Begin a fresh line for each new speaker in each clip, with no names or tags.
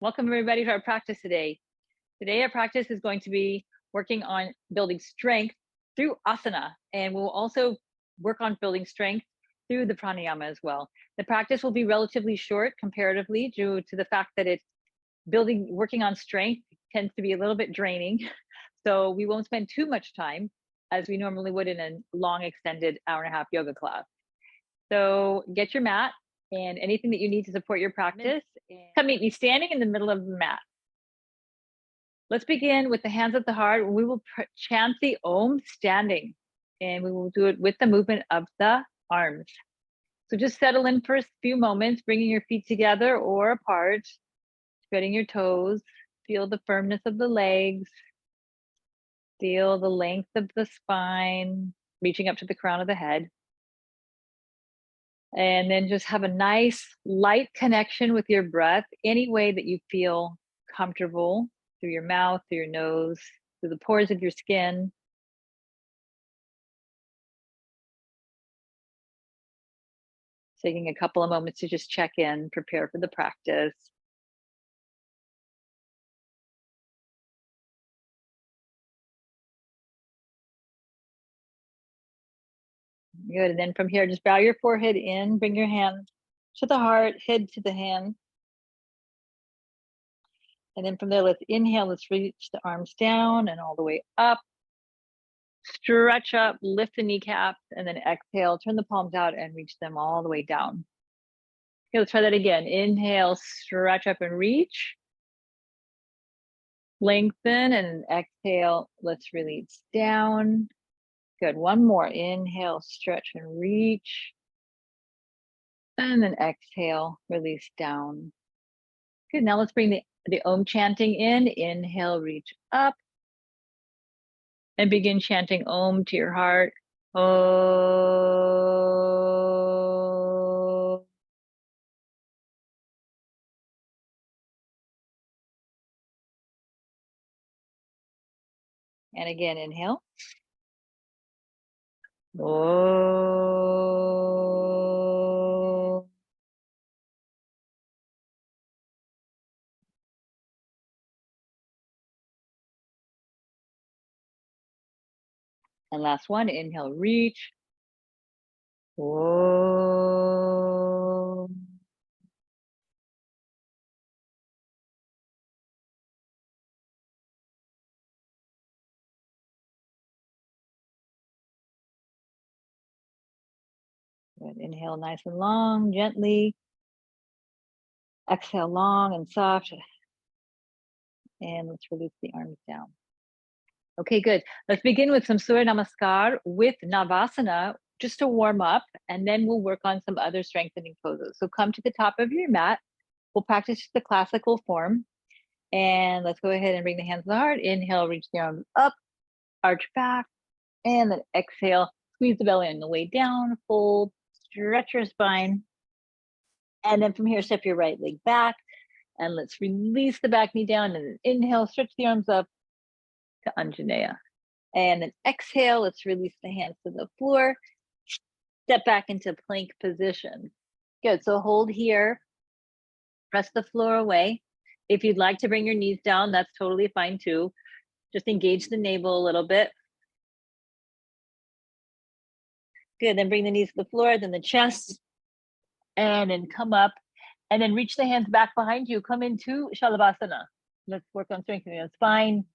Welcome everybody to our practice today. Today our practice is going to be working on building strength through asana, and we'll also work on building strength through the pranayama as well. The practice will be relatively short comparatively due to the fact that it's working on strength tends to be a little bit draining. So we won't spend too much time as we normally would in a long extended hour-and-a-half yoga class. So get your mat and anything that you need to support your practice. Come meet me standing in the middle of the mat. Let's begin with the hands at the heart. We will chant the Om standing, and we will do it with the movement of the arms. So just settle in for a few moments, bringing your feet together or apart, spreading your toes, feel the firmness of the legs, feel the length of the spine, reaching up to the crown of the head. And then just have a nice light connection with your breath, any way that you feel comfortable, through your mouth, through your nose, through the pores of your skin. Taking a couple of moments to just check in, prepare for the practice. Good, and then from here, just bow your forehead in, bring your hand to the heart, head to the hand. And then from there, let's inhale, let's reach the arms down and all the way up. Stretch up, lift the kneecaps, and then exhale, turn the palms out and reach them all the way down. Okay, let's try that again. Inhale, stretch up and reach. Lengthen, and exhale, let's release down. Good, one more. Inhale, stretch and reach. And then exhale, release down. Good, now let's bring the Om chanting in. Inhale, reach up. And begin chanting Om to your heart. Om. And again, inhale. Om. And last one, inhale, reach. Om. Good. Inhale nice and long, gently. Exhale long and soft. And let's release the arms down. Okay, good. Let's begin with some Surya Namaskar with Navasana, just to warm up, and then we'll work on some other strengthening poses. So come to the top of your mat. We'll practice the classical form. And let's go ahead and bring the hands to the heart. Inhale, reach the arms up, arch back, and then exhale, squeeze the belly on the way down, fold, stretch your spine. And then from here, step your right leg back, and let's release the back knee down, and then inhale, stretch the arms up to Anjaneya. And then exhale, let's release the hands to the floor, step back into plank position. Good, so hold here, press the floor away. If you'd like to bring your knees down, that's totally fine too. Just engage the navel a little bit. Good, then bring the knees to the floor, then the chest, and then come up, and then reach the hands back behind you. Come into Shalabhasana. Let's work on strengthening the spine.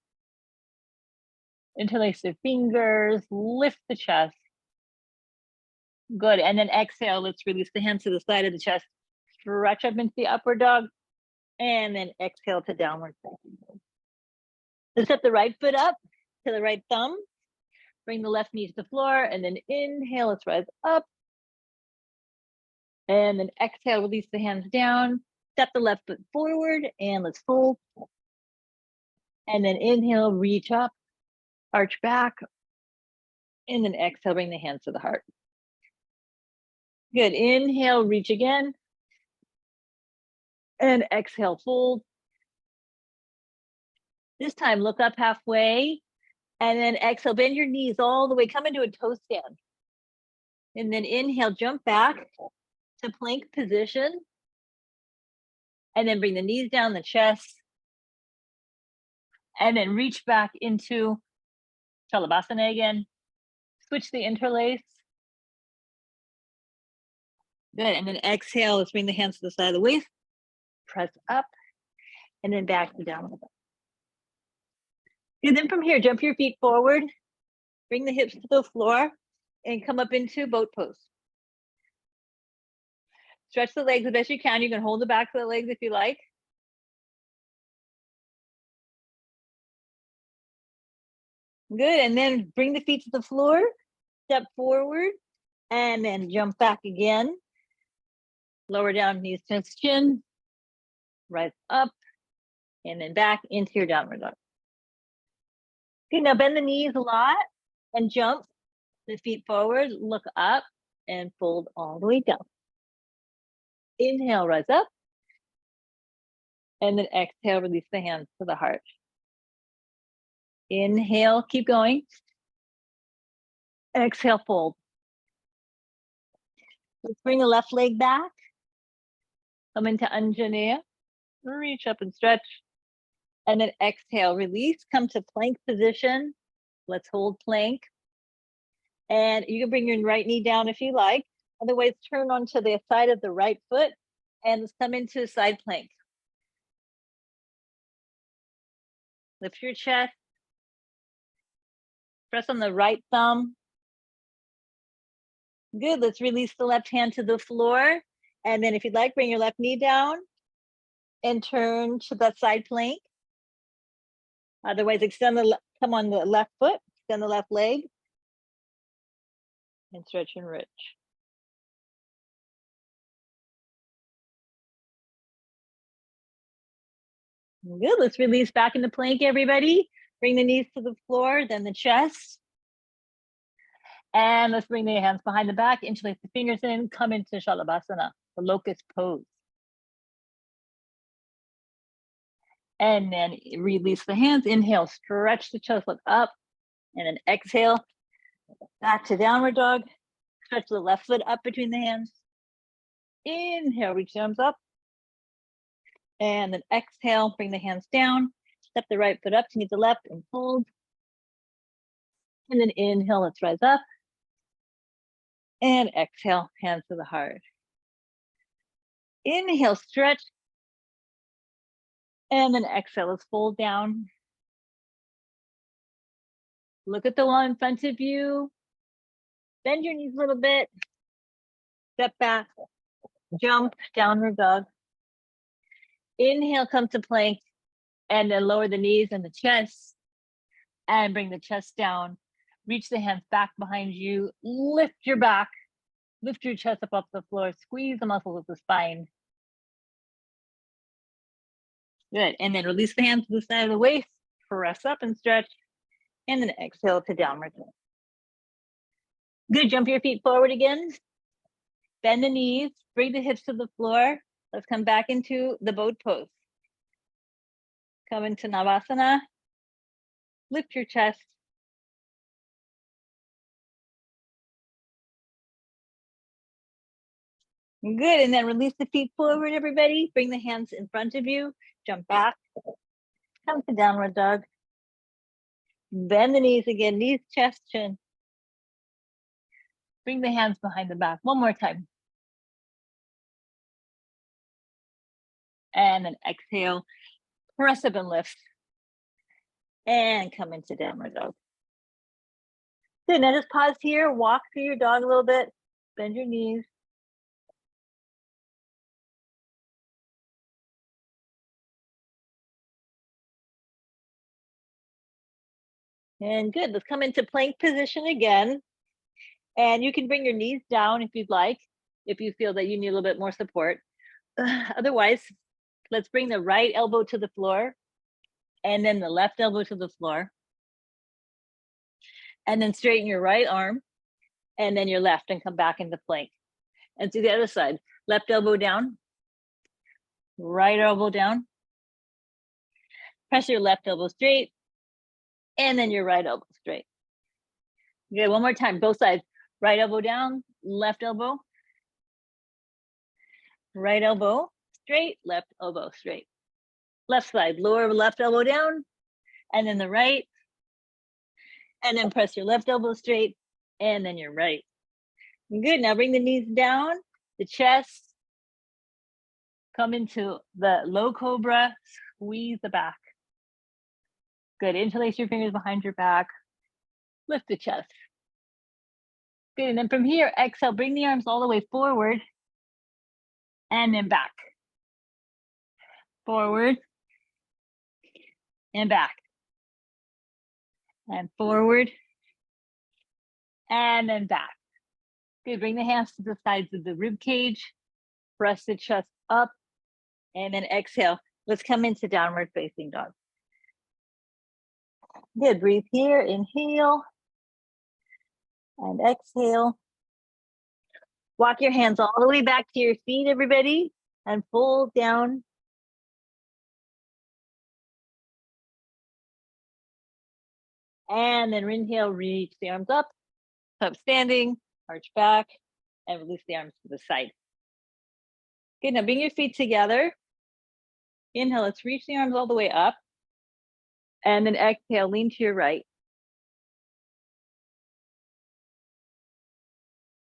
Interlace the fingers, lift the chest. Good, and then exhale, let's release the hands to the side of the chest. Stretch up into the upward dog, and then exhale to downward facing dog. Let's step the right foot up to the right thumb. Bring the left knee to the floor, and then inhale, let's rise up. And then exhale, release the hands down. Step the left foot forward, and let's fold. And then inhale, reach up, arch back. And then exhale, bring the hands to the heart. Good, inhale, reach again. And exhale, fold. This time, look up halfway. And then exhale, bend your knees all the way, come into a toe stand. And then inhale, jump back to plank position. And then bring the knees down, the chest. And then reach back into Shalabhasana again. Switch the interlace. Good, and then exhale, let's bring the hands to the side of the waist. Press up, and then back to downward. And then from here, jump your feet forward. Bring the hips to the floor, and come up into boat pose. Stretch the legs the best you can. You can hold the backs of the legs if you like. Good, and then bring the feet to the floor, step forward, and then jump back again. Lower down, knees to chin, rise up, and then back into your downward dog. Okay, now bend the knees a lot and jump the feet forward, look up, and fold all the way down. Inhale, rise up, and then exhale, release the hands to the heart. Inhale, keep going. Exhale, fold. Let's bring the left leg back. Come into Anjaneya. Reach up and stretch. And then exhale, release. Come to plank position. Let's hold plank. And you can bring your right knee down if you like. Otherwise, turn onto the side of the right foot and let's come into side plank. Lift your chest. Press on the right thumb. Good, let's release the left hand to the floor. And then if you'd like, bring your left knee down and turn to that side plank. Otherwise, come on the left foot, extend the left leg, and stretch and reach. Good, let's release back into plank, everybody. Bring the knees to the floor, then the chest. And let's bring the hands behind the back, interlace the fingers in, come into Shalabhasana, the locust pose. And then release the hands, inhale, stretch the chest, look up, and then exhale, back to downward dog. Stretch the left foot up between the hands. Inhale, reach the arms up. And then exhale, bring the hands down. Step the right foot up to meet the left and hold. And then inhale, let's rise up. And exhale, hands to the heart. Inhale, stretch. And then exhale, let's fold down. Look at the wall in front of you. Bend your knees a little bit. Step back. Jump, downward dog. Inhale, come to plank. And then lower the knees and the chest. And bring the chest down. Reach the hands back behind you. Lift your back. Lift your chest up off the floor. Squeeze the muscles of the spine. Good. And then release the hands to the side of the waist. Press up and stretch. And then exhale to downward dog. Good. Jump your feet forward again. Bend the knees. Bring the hips to the floor. Let's come back into the boat pose. Come into Navasana. Lift your chest. Good, and then release the feet forward, everybody. Bring the hands in front of you. Jump back. Come to downward dog. Bend the knees again, knees, chest, chin. Bring the hands behind the back. One more time. And then exhale. Press up and lift. And come into downward dog. Good, now just pause here. Walk through your dog a little bit. Bend your knees. And good, let's come into plank position again. And you can bring your knees down if you'd like, if you feel that you need a little bit more support. Otherwise, let's bring the right elbow to the floor and then the left elbow to the floor. And then straighten your right arm and then your left and come back into plank. And to the other side, left elbow down, right elbow down. Press your left elbow straight and then your right elbow straight. Good, one more time, both sides. Right elbow down, left elbow, right elbow, straight, left elbow straight. Left side, lower left elbow down, and then the right. And then press your left elbow straight, and then your right. Good, now bring the knees down, the chest. Come into the low cobra, squeeze the back. Good, interlace your fingers behind your back. Lift the chest. Good, and then from here, exhale, bring the arms all the way forward and then back. Forward and back. And forward and then back. Good, bring the hands to the sides of the rib cage. Press the chest up and then exhale. Let's come into downward facing dog. Good, breathe here, inhale and exhale. Walk your hands all the way back to your feet, everybody, and fold down. And then inhale, reach the arms up standing, arch back, and release the arms to the side. Good, now bring your feet together. Inhale, let's reach the arms all the way up. And then exhale, lean to your right.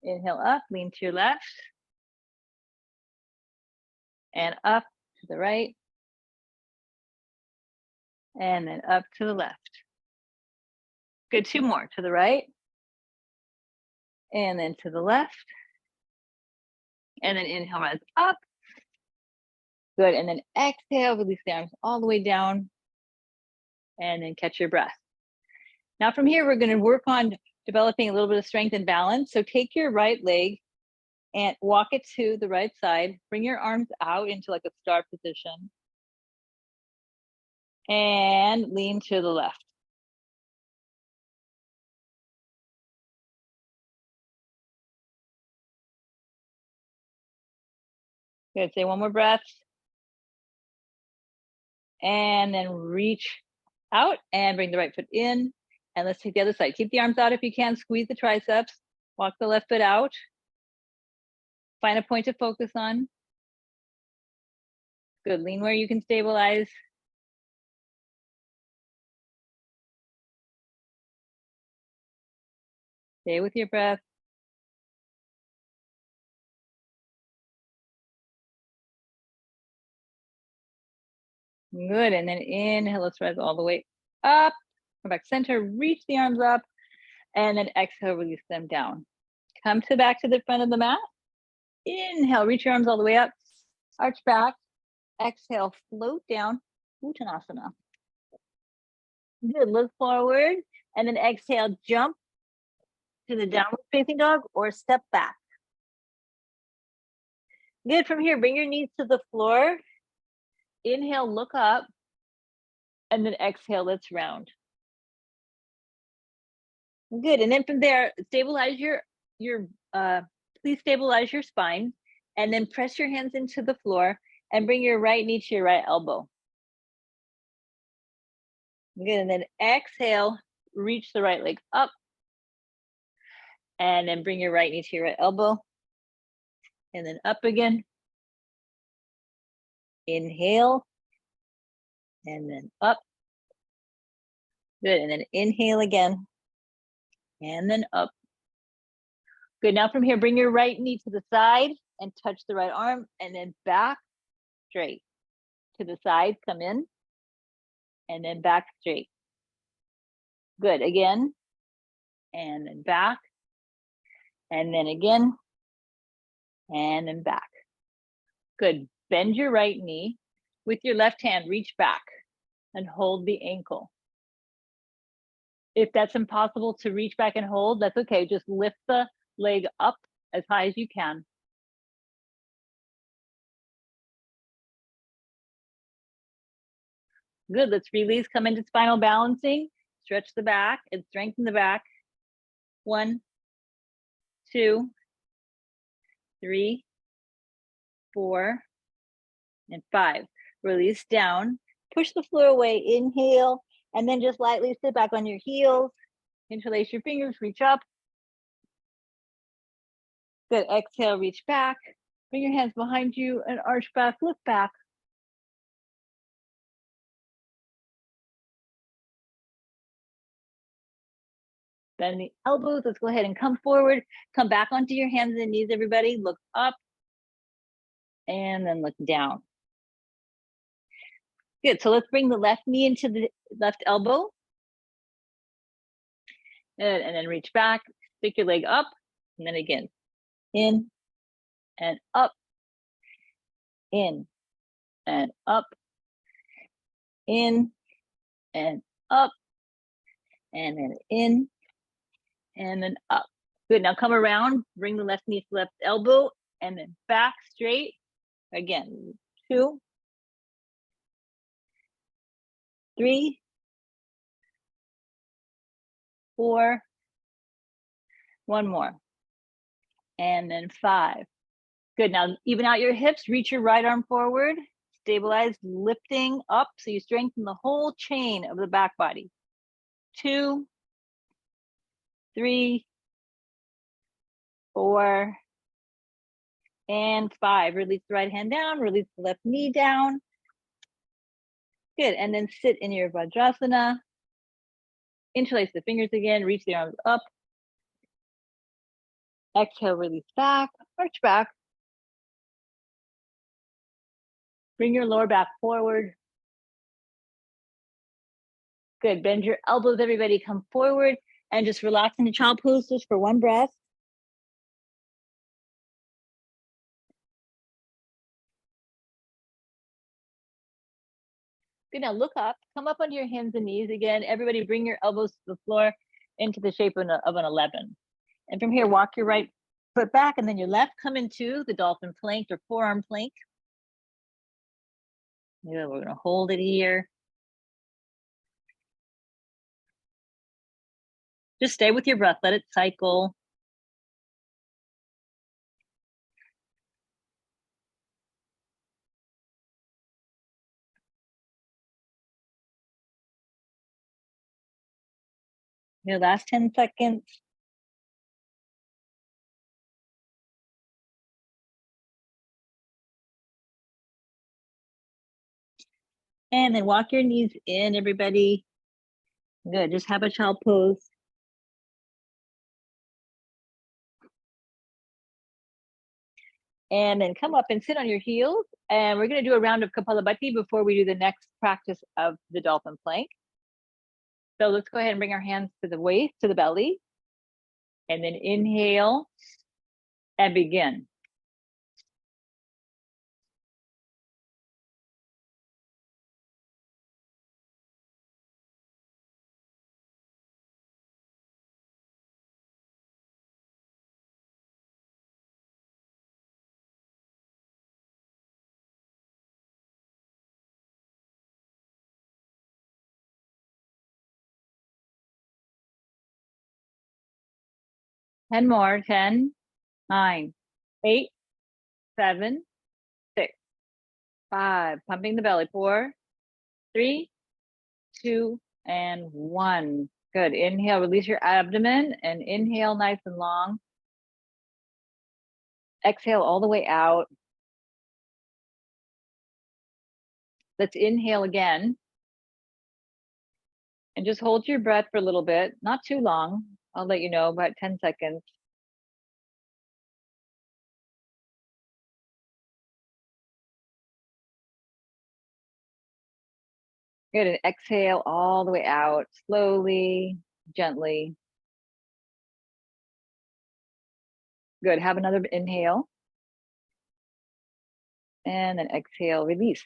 Inhale up, lean to your left. And up to the right. And then up to the left. Good, two more, to the right. And then to the left. And then inhale, rise up. Good, and then exhale, release the arms all the way down. And then catch your breath. Now from here, we're gonna work on developing a little bit of strength and balance. So take your right leg and walk it to the right side. Bring your arms out into like a star position. And lean to the left. Good, say one more breath. And then reach out and bring the right foot in. And let's take the other side. Keep the arms out if you can. Squeeze the triceps. Walk the left foot out. Find a point to focus on. Good, lean where you can stabilize. Stay with your breath. Good, and then inhale, let's rise all the way up. Come back center, reach the arms up, and then exhale, release them down. Come back to the front of the mat. Inhale, reach your arms all the way up. Arch back. Exhale, float down. Uttanasana. Good, look forward. And then exhale, jump to the downward facing dog or step back. Good, from here, bring your knees to the floor. Inhale, look up. And then exhale, let's round. Good, and then from there, stabilize please stabilize your spine. And then press your hands into the floor and bring your right knee to your right elbow. Good, and then exhale, reach the right leg up. And then bring your right knee to your right elbow. And then up again. Inhale. And then up. Good, and then inhale again. And then up. Good, now from here, bring your right knee to the side and touch the right arm. And then back straight. To the side, come in. And then back straight. Good, again. And then back. And then again. And then back. Good, bend your right knee. With your left hand, reach back and hold the ankle. If that's impossible to reach back and hold, that's okay. Just lift the leg up as high as you can. Good, let's release, come into spinal balancing. Stretch the back and strengthen the back. 1, 2, 3, 4, and 5. Release down, push the floor away, inhale, and then just lightly sit back on your heels. Interlace your fingers, reach up. Good, exhale, reach back. Bring your hands behind you and arch back, look back. Bend the elbows. Let's go ahead and come forward. Come back onto your hands and knees, everybody. Look up and then look down. Good. So let's bring the left knee into the left elbow. Good. And then reach back. Stick your leg up. And then again, in and up, in and up, in and up, and then in and then up. Good. Now come around. Bring the left knee to left elbow and then back straight. Again, 2, 3, 4, one more, and then 5. Good. Now even out your hips, reach your right arm forward, stabilize, lifting up so you strengthen the whole chain of the back body. 2, 3, 4, and 5. Release the right hand down, release the left knee down. Good. And then sit in your Vajrasana. Interlace the fingers again, reach the arms up. Exhale, release back, arch back. Bring your lower back forward. Good. Bend your elbows, everybody. Come forward and just relax into child pose just for one breath. Good. Now look up. Come up onto your hands and knees again. Everybody bring your elbows to the floor into the shape of an 11. And from here, walk your right foot back and then your left. Come into the dolphin plank or forearm plank. Yeah, we're going to hold it here. Just stay with your breath. Let it cycle. Your last 10 seconds. And then walk your knees in, everybody. Good. Just have a child pose. And then come up and sit on your heels. And we're going to do a round of Kapala Bhati before we do the next practice of the dolphin plank. So let's go ahead and bring our hands to the waist, to the belly. And then inhale and begin. Ten more. 10, 9, 8, 7, 6, 5. Pumping the belly. 4, 3, 2, and 1. Good. Inhale, release your abdomen and inhale nice and long. Exhale all the way out. Let's inhale again. And just hold your breath for a little bit, not too long. I'll let you know, about 10 seconds. Good, and exhale all the way out, slowly, gently. Good, have another inhale. And then exhale, release.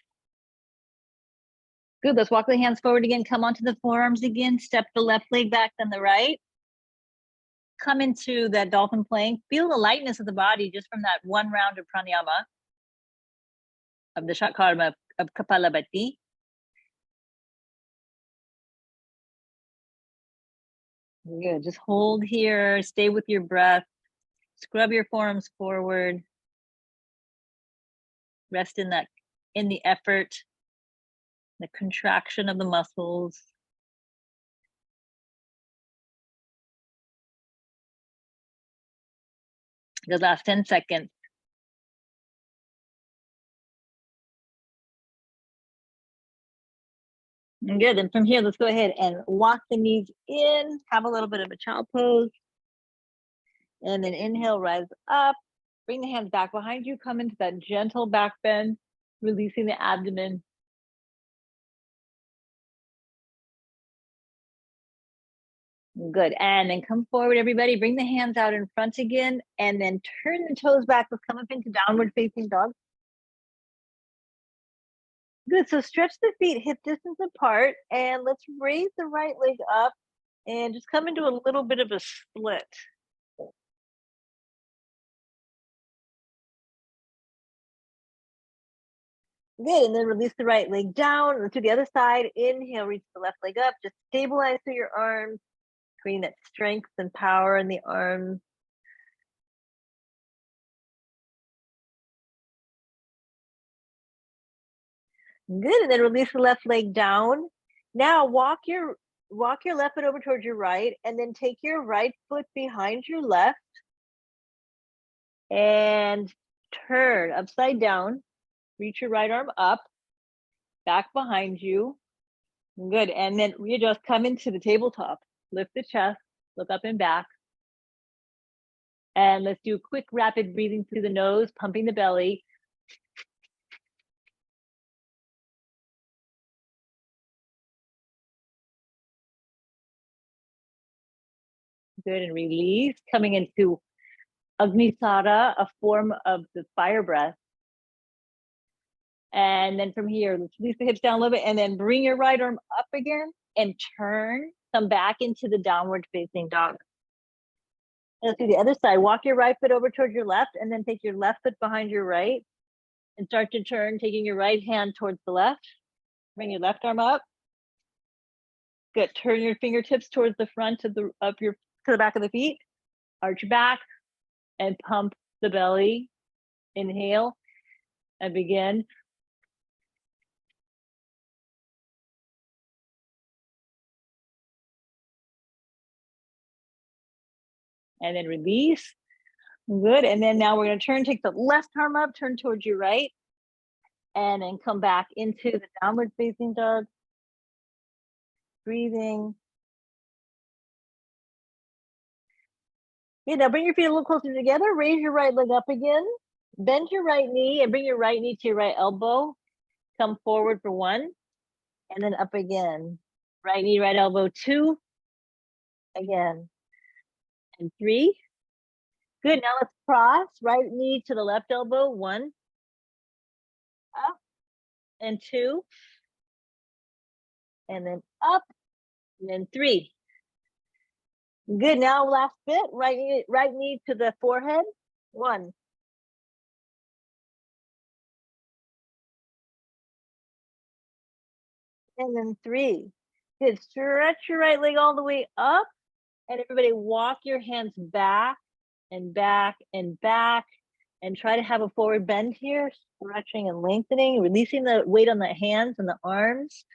Good, let's walk the hands forward again. Come onto the forearms again. Step the left leg back, then the right. Come into that dolphin plank. Feel the lightness of the body just from that one round of pranayama, of the Shakarma of Kapala Bhati. Good, just hold here, stay with your breath. Scrub your forearms forward. Rest in the effort, the contraction of the muscles. The last 10 seconds. Good. And from here, let's go ahead and walk the knees in, have a little bit of a child pose. And then inhale, rise up, bring the hands back behind you, come into that gentle back bend, releasing the abdomen. Good. And then come forward, everybody. Bring the hands out in front again, and then turn the toes back. Let's come up into downward facing dog. Good. So stretch the feet hip distance apart, and let's raise the right leg up and just come into a little bit of a split. Good. And then release the right leg down to the other side. Inhale, reach the left leg up. Just stabilize through your arms, creating that strength and power in the arms. Good. And then release the left leg down. Now walk your left foot over towards your right, and then take your right foot behind your left and turn upside down. Reach your right arm up, back behind you. Good. And then readjust, come into the tabletop. Lift the chest, look up and back. And let's do quick, rapid breathing through the nose, pumping the belly. Good. And release, coming into Agnisara, a form of the fire breath. And then from here, let's release the hips down a little bit, and then bring your right arm up again and turn, come back into the downward facing dog. And let's do the other side. Walk your right foot over towards your left, and then take your left foot behind your right and start to turn, taking your right hand towards the left. Bring your left arm up. Good. Turn your fingertips towards the front of the to the back of the feet. Arch back and pump the belly. Inhale and begin. And then release. Good. And then now we're going to turn, take the left arm up, turn towards your right, and then come back into the downward facing dog. Breathing. Okay, now bring your feet a little closer together. Raise your right leg up again. Bend your right knee and bring your right knee to your right elbow. Come forward for 1, and then up again. Right knee, right elbow, 2. Again. And 3. Good. Now let's cross. Right knee to the left elbow. 1. Up. And 2. And then up. And then 3. Good. Now last bit. Right knee to the forehead. 1. And then 3. Good. Stretch your right leg all the way up. And everybody walk your hands back and back and back. And try to have a forward bend here. Stretching and lengthening. Releasing the weight on the hands and the arms.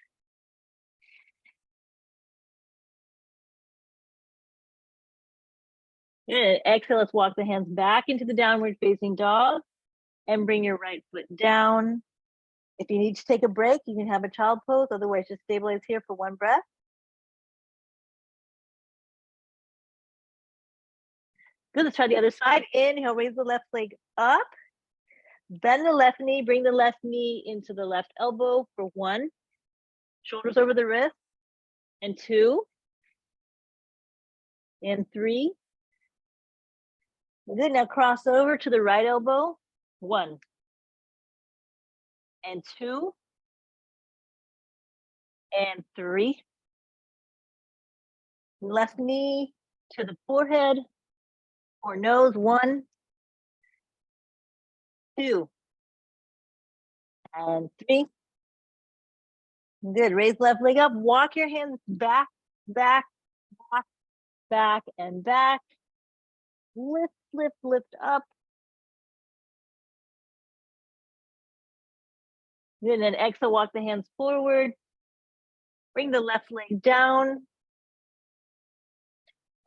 Good. Exhale, let's walk the hands back into the downward facing dog and bring your right foot down. If you need to take a break, you can have a child pose. Otherwise, just stabilize here for 1 breath. Good. Let's try the other side. Inhale, raise the left leg up. Bend the left knee. Bring the left knee into the left elbow for 1. Shoulders over the wrist. And 2. And 3. Good. Now cross over to the right elbow. 1. And 2. And 3. Left knee to the forehead or nose. 1, 2, and 3. Good. Raise left leg up. Walk your hands back, back, back, back, and back. Lift, lift, lift up. Good. And then exhale, walk the hands forward. Bring the left leg down.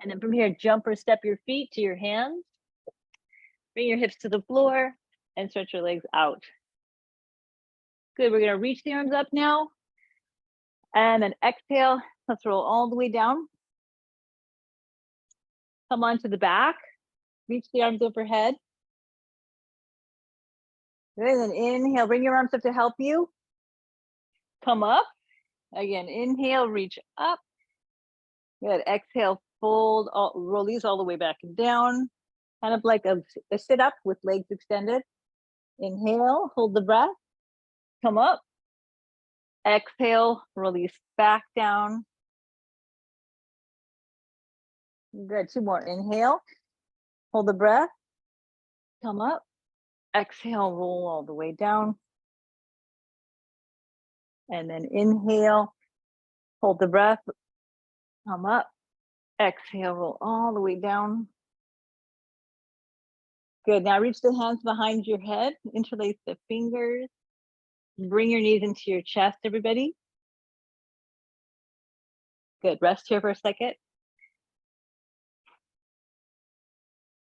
And then from here, jump or step your feet to your hands. Bring your hips to the floor and stretch your legs out. Good. We're going to reach the arms up now. And then exhale, let's roll all the way down. Come onto the back, reach the arms overhead. Good, and then inhale, bring your arms up to help you. Come up. Again, inhale, reach up. Good, exhale, fold, release all the way back and down. Kind of like a sit up with legs extended. Inhale, hold the breath. Come up. Exhale, release back down. Good, 2 more. Inhale, hold the breath. Come up. Exhale, roll all the way down. And then inhale, hold the breath. Come up. Exhale, roll all the way down. Good, now reach the hands behind your head, interlace the fingers. Bring your knees into your chest, everybody. Good, rest here for a second.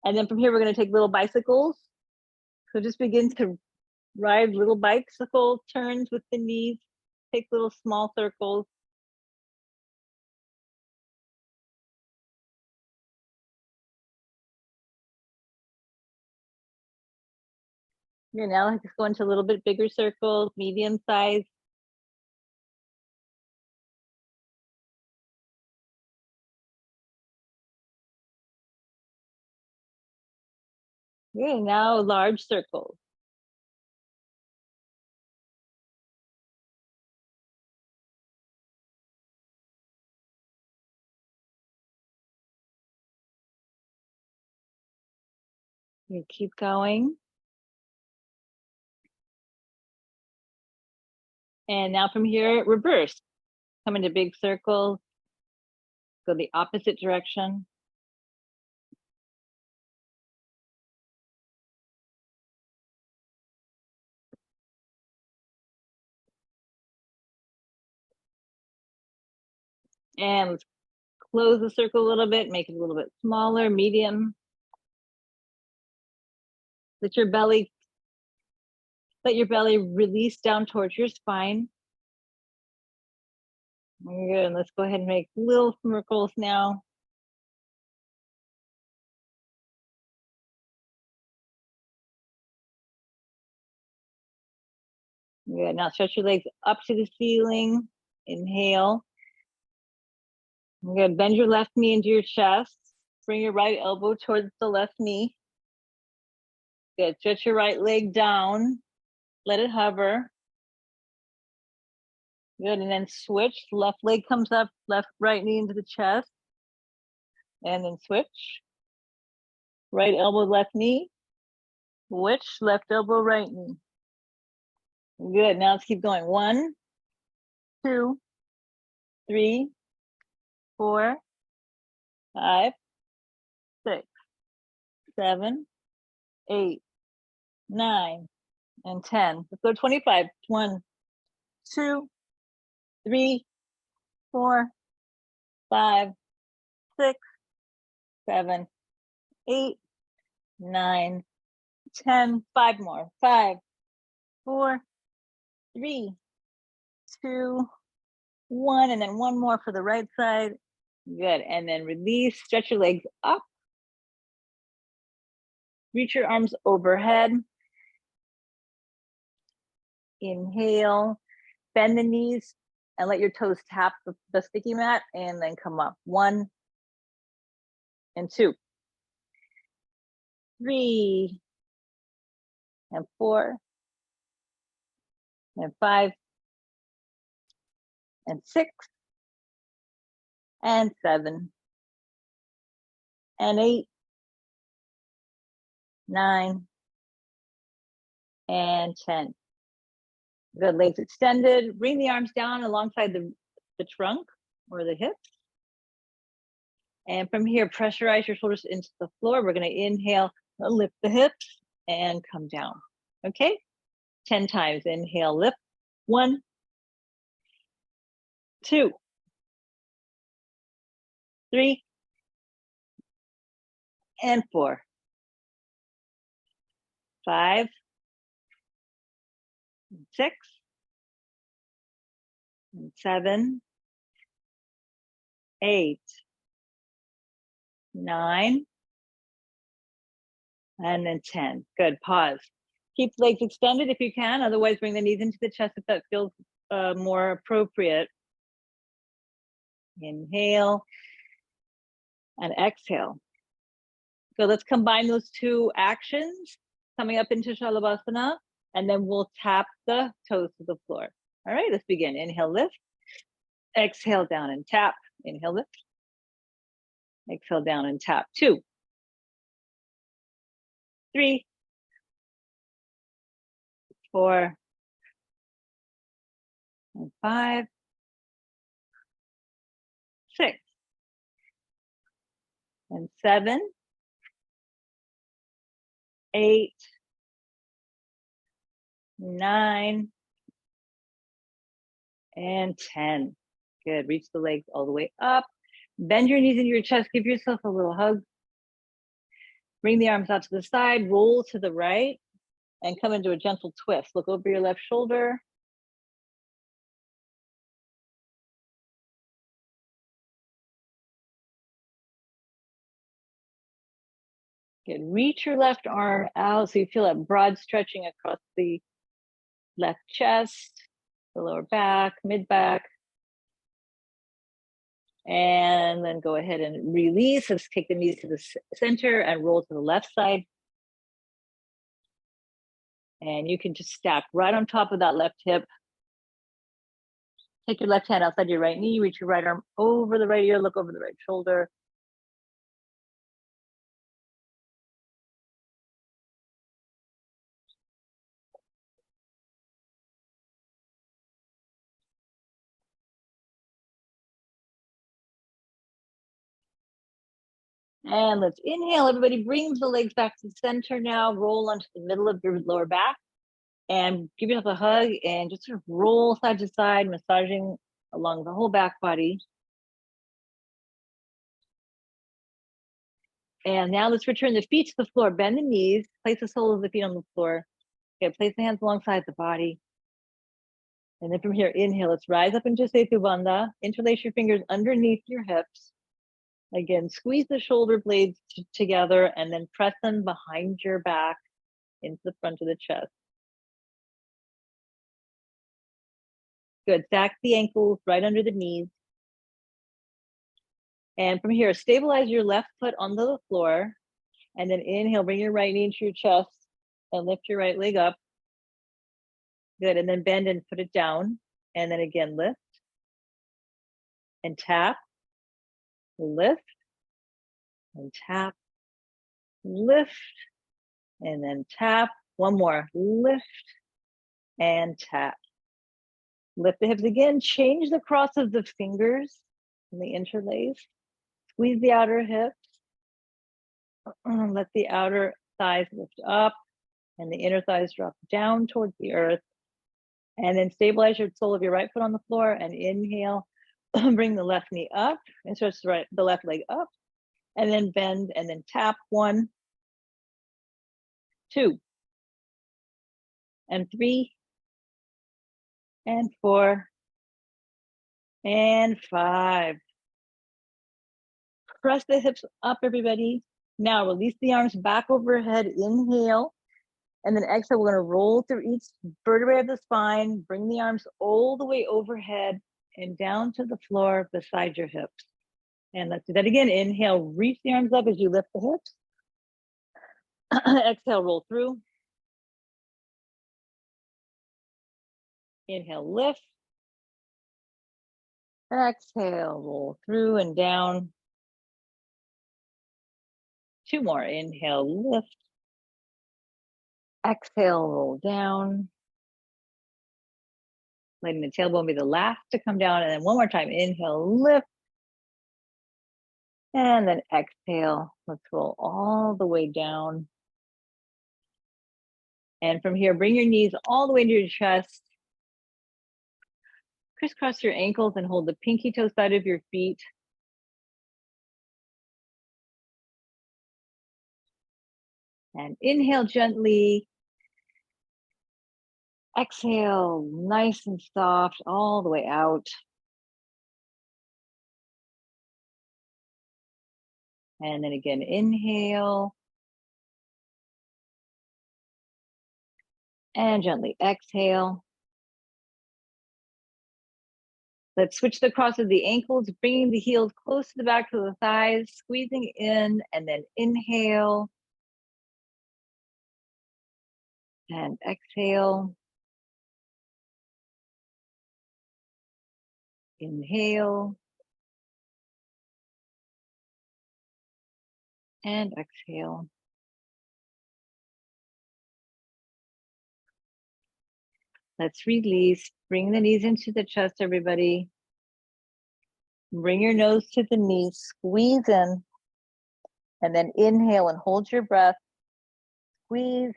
And then from here, we're gonna take little bicycles. So just begin to ride little bicycle turns with the knees. Take little small circles. You're now just go into a little bit bigger circles, medium size. Okay, now large circles. You keep going. And now from here, reverse. Come into big circles. Go the opposite direction. And let's close the circle a little bit, make it a little bit smaller, medium. Let your belly release down towards your spine. Good, let's go ahead and make little circles now. Good, now stretch your legs up to the ceiling. Inhale. Good, bend your left knee into your chest. Bring your right elbow towards the left knee. Good, stretch your right leg down. Let it hover. Good, and then switch. Left leg comes up, right knee into the chest. And then switch. Right elbow, left knee. Switch, left elbow, right knee. Good, now let's keep going. 1, 2, 3, 4, 5, 6, 7, 8, 9, and 10. Let's go 25. 1, 2, 3, 4, 5, 6, 7, 8, 9, 10. 5 more. 5, 4, 3, 2, 1, and then 1 more for the right side. Good, and then release, stretch your legs up. Reach your arms overhead. Inhale, bend the knees and let your toes tap the sticky mat and then come up. 1 and 2, 3 and 4 and 5 and 6 and 7 and 8, 9 and 10. Good, legs extended. Bring the arms down alongside the trunk or the hips. And from here, pressurize your shoulders into the floor. We're going to inhale, lift the hips and come down. Okay, 10 times. Inhale, lift. 1, 2, 3, and 4, 5, 6, and 7, 8, 9, and then 10. Good, pause. Keep the legs extended if you can, otherwise bring the knees into the chest if that feels more appropriate. Inhale and exhale. So let's combine those two actions coming up into Shalabhasana, and then we'll tap the toes to the floor. All right, let's begin. Inhale, lift. Exhale, down and tap. Inhale, lift. Exhale, down and tap. 2, 3, 4, and 5, 6, and 7, 8, 9, and 10. Good. Reach the legs all the way up. Bend your knees into your chest. Give yourself a little hug. Bring the arms out to the side. Roll to the right and come into a gentle twist. Look over your left shoulder. Good. Reach your left arm out so you feel that broad stretching across the left chest, the lower back, mid back. And then go ahead and release. Let's take the knees to the center and roll to the left side. And you can just stack right on top of that left hip. Take your left hand outside your right knee, reach your right arm over the right ear, look over the right shoulder. And let's inhale, everybody bring the legs back to the center now, roll onto the middle of your lower back and give yourself a hug and just sort of roll side to side, massaging along the whole back body. And now let's return the feet to the floor, bend the knees, place the soles of the feet on the floor. Okay, place the hands alongside the body. And then from here, inhale, let's rise up into Setu Bandha, interlace your fingers underneath your hips. Again, squeeze the shoulder blades together and then press them behind your back into the front of the chest. Good, stack the ankles right under the knees. And from here, stabilize your left foot on the floor. And then inhale, bring your right knee into your chest and lift your right leg up. Good, and then bend and put it down. And then again, lift and tap, lift and tap, lift, and then tap. One more, lift and tap. Lift the hips again, change the cross of the fingers and the interlace. Squeeze the outer hips. Let the outer thighs lift up and the inner thighs drop down towards the earth. And then stabilize your sole of your right foot on the floor and inhale. Bring the left knee up and stretch the left leg up. And then bend and then tap. 1, 2, and 3, and 4, and 5. Press the hips up, everybody. Now release the arms back overhead. Inhale. And then exhale, we're going to roll through each vertebrae of the spine. Bring the arms all the way overhead and down to the floor beside your hips. And let's do that again. Inhale, reach the arms up as you lift the hips. Exhale, roll through. Inhale, lift. Exhale, roll through and down. 2 more. Inhale, lift. Exhale, roll down. Letting the tailbone be the last to come down. And then one more time. Inhale, lift. And then exhale. Let's roll all the way down. And from here, bring your knees all the way into your chest. Crisscross your ankles and hold the pinky toe side of your feet. And inhale gently. Exhale, nice and soft, all the way out. And then again, inhale. And gently exhale. Let's switch the cross of the ankles, bringing the heels close to the back of the thighs, squeezing in, and then inhale. And exhale. Inhale. And exhale. Let's release. Bring the knees into the chest, everybody. Bring your nose to the knees, squeeze in, and then inhale and hold your breath. Squeeze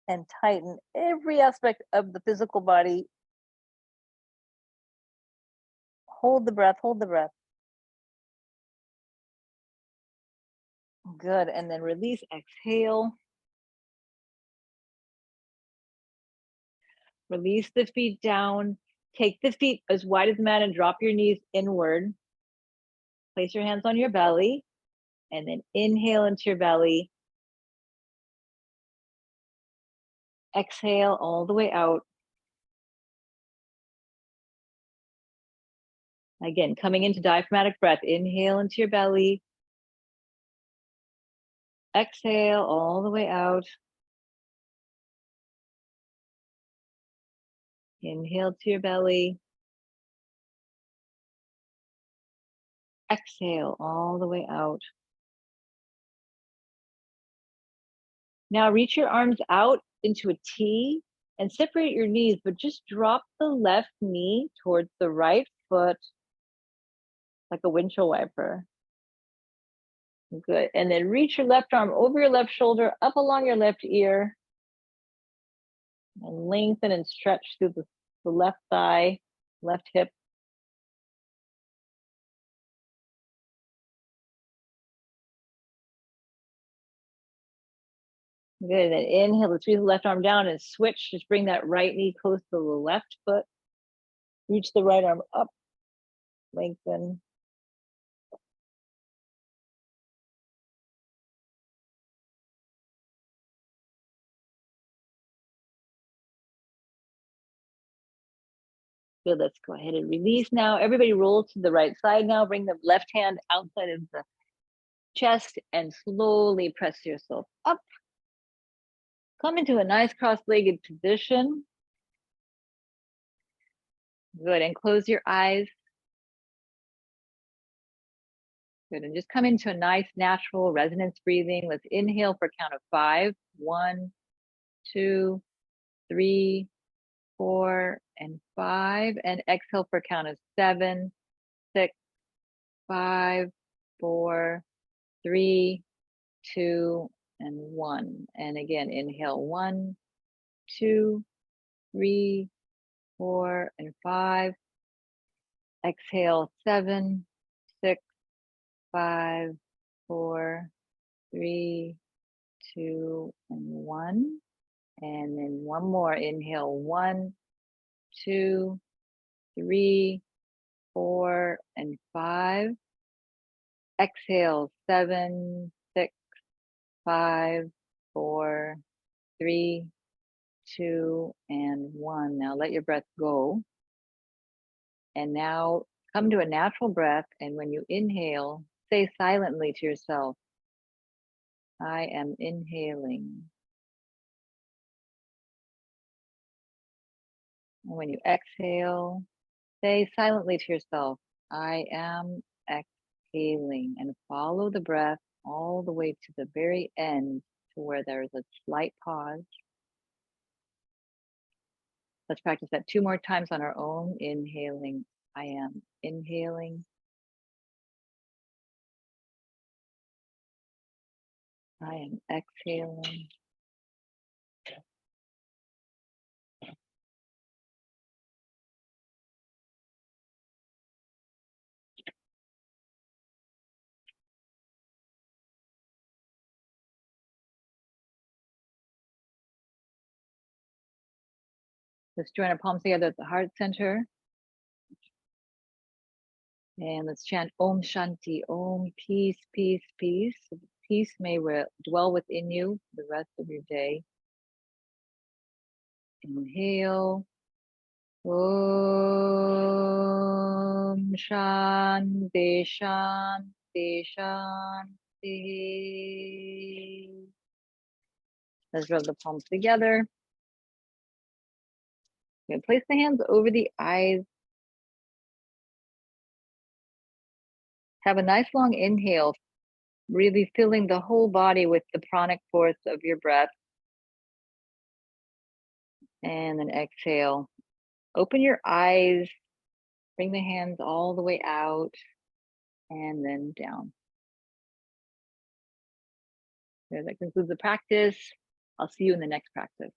and tighten every aspect of the physical body. Hold the breath, hold the breath. Good, and then release, exhale. Release the feet down. Take the feet as wide as the mat and drop your knees inward. Place your hands on your belly, and then inhale into your belly. Exhale all the way out. Again, coming into diaphragmatic breath. Inhale into your belly. Exhale all the way out. Inhale to your belly. Exhale all the way out. Now reach your arms out into a T and separate your knees, but just drop the left knee towards the right foot like a windshield wiper. Good. And then reach your left arm over your left shoulder, up along your left ear. And lengthen and stretch through the left thigh, left hip. Good. Then inhale, let's reach the left arm down and switch. Just bring that right knee close to the left foot. Reach the right arm up, lengthen. Good, let's go ahead and release now. Everybody roll to the right side now. Bring the left hand outside of the chest and slowly press yourself up. Come into a nice cross-legged position. Good, and close your eyes. Good, and just come into a nice natural resonance breathing. Let's inhale for a count of 5. 1, 2, 3, 4, and 5. And exhale for a count of 7, 6, 5, 4, 3, 2, and 1. And again, inhale 1, 2, 3, 4, and 5. Exhale 7, 6, 5, 4, 3, 2, and 1. And then one more. Inhale 1, 2, 3, 4, and 5. Exhale 7, 6, 5, 4, 3, 2, and 1. Now let your breath go. And now come to a natural breath. And when you inhale, say silently to yourself, I am inhaling. And when you exhale, say silently to yourself, I am exhaling. And follow the breath all the way to the very end to where there is a slight pause. Let's practice that 2 more times on our own. Inhaling, I am inhaling. I am exhaling. Let's join our palms together at the heart center. And let's chant Om Shanti, Om peace, peace, peace. Peace may dwell within you the rest of your day. Inhale. Om Shanti, Shanti, Shanti. Let's rub the palms together. Okay, place the hands over the eyes. Have a nice long inhale, really filling the whole body with the pranic force of your breath. And then exhale. Open your eyes, bring the hands all the way out, and then down. There, that concludes the practice. I'll see you in the next practice.